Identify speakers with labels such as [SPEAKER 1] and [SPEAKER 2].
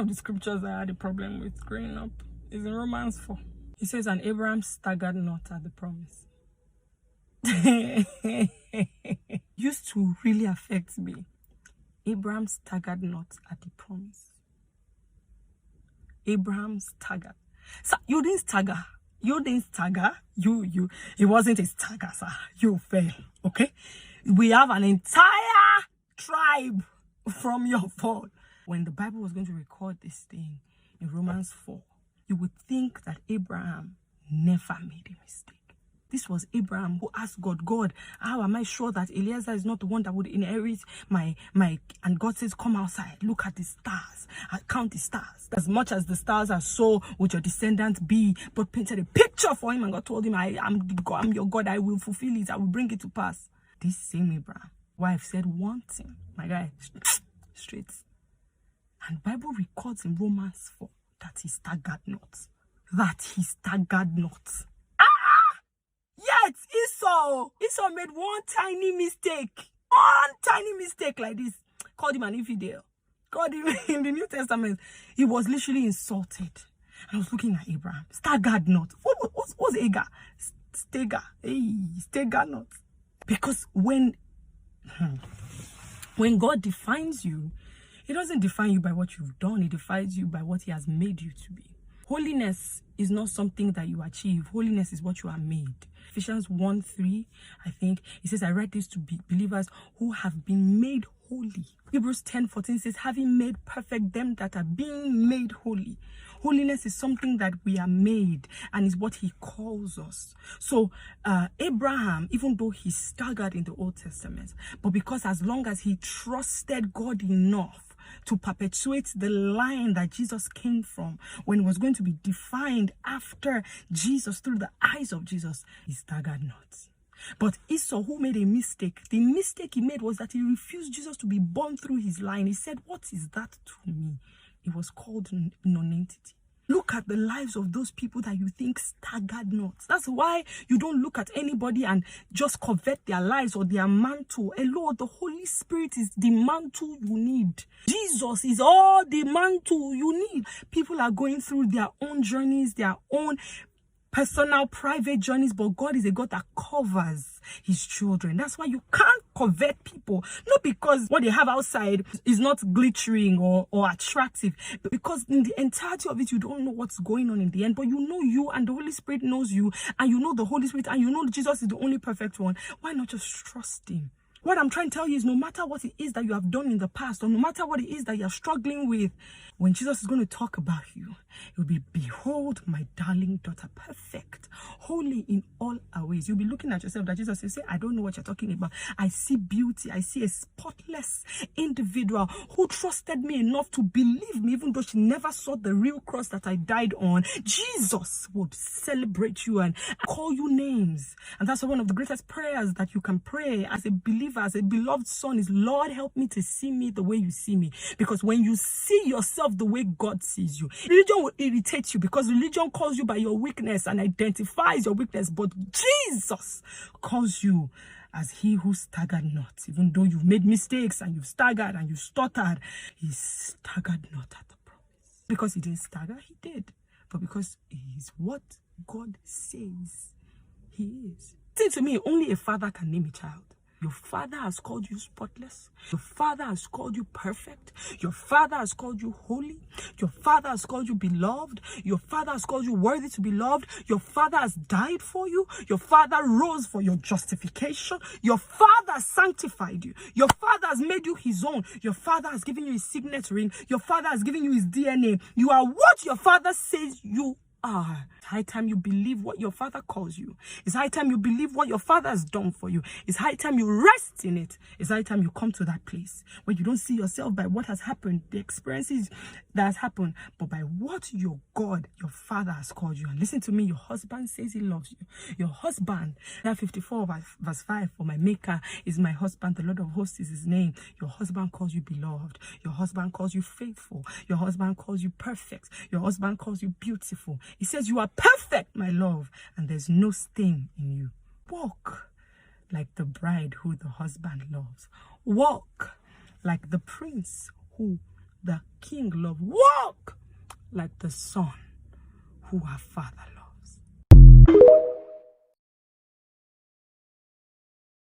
[SPEAKER 1] One of the scriptures I had a problem with growing up is in Romans 4. It says, and Abraham staggered not at the promise. Used to really affect me. Abraham staggered not at the promise. Abraham staggered. So you didn't stagger. You didn't stagger. It wasn't a stagger, sir. You fell. Okay? We have an entire tribe from your fall. When the Bible was going to record this thing in Romans 4, you would think that Abraham never made a mistake. This was Abraham who asked God, God, how am I sure that Eliezer is not the one that would inherit my, and God says, come outside, look at the stars, count the stars. As much as the stars are, so would your descendants be. But painted a picture for him, and God told him, I'm your God, I will fulfill it, I will bring it to pass. This same Abraham, wife said one thing, my guy, straight. And Bible records in Romans 4 that he staggered not. Yet Esau made one tiny mistake like this. Called him an infidel. Called him in the New Testament. He was literally insulted. And I was looking at Abraham. Staggered not. What's Agar? Stagger not. Because when God defines you, he doesn't define you by what you've done. He defines you by what he has made you to be. Holiness is not something that you achieve. Holiness is what you are made. Ephesians 1:3, I think, it says, I write this to believers who have been made holy. Hebrews 10:14 says, having made perfect them that are being made holy. Holiness is something that we are made and is what he calls us. So Abraham, even though he staggered in the Old Testament, but because as long as he trusted God enough to perpetuate the line that Jesus came from, when it was going to be defined after Jesus, through the eyes of Jesus, he staggered not. But Esau, who made a mistake, the mistake he made was that he refused Jesus to be born through his line. He said, what is that to me? It was called nonentity. Look at the lives of those people that you think staggered not. That's why you don't look at anybody and just covet their lives or their mantle. Hello, the Holy Spirit is the mantle you need. Jesus is all the mantle you need. People are going through their own journeys, their own personal, private journeys, but God is a God that covers his children. That's why you can't covet people. Not because what they have outside is not glittering or attractive, but because in the entirety of it, you don't know what's going on in the end, but you know you, and the Holy Spirit knows you, and you know the Holy Spirit, and you know Jesus is the only perfect one. Why not just trust him? What I'm trying to tell you is, no matter what it is that you have done in the past, or no matter what it is that you're struggling with, when Jesus is going to talk about you, it will be, behold, my darling daughter, perfect, holy in all our ways. You'll be looking at yourself that Jesus will say, I don't know what you're talking about. I see beauty. I see a spotless individual who trusted me enough to believe me, even though she never saw the real cross that I died on. Jesus would celebrate you and call you names. And that's one of the greatest prayers that you can pray as a believer, as a beloved son, is, Lord, help me to see me the way you see me. Because when you see yourself the way God sees you, religion will irritate you, because religion calls you by your weakness and identifies your weakness, but Jesus calls you as he who staggered not. Even though you've made mistakes and you've staggered and you stuttered, he staggered not at the promise. Because he didn't stagger, he did. But because he is what God says he is. Say to me, only a father can name a child. Your father has called you spotless. Your father has called you perfect. Your father has called you holy. Your father has called you beloved. Your father has called you worthy to be loved. Your father has died for you. Your father rose for your justification. Your father sanctified you. Your father has made you his own. Your father has given you his signet ring. Your father has given you his DNA. You are what your father says you are. It's high time you believe what your father calls you. It's high time you believe what your father has done for you. It's high time you rest in it. It's high time you come to that place where you don't see yourself by what has happened, the experiences that has happened, but by what your God, your father has called you. And listen to me, your husband says he loves you. Your husband, Isaiah 54 verse 5, for my maker is my husband, the Lord of hosts is his name. Your husband calls you beloved. Your husband calls you faithful. Your husband calls you perfect. Your husband calls you beautiful. He says you are perfect, my love, and there's no stain in you. Walk like the bride who the husband loves. Walk like the prince who the King loved. Walk like the Son who our Father loved.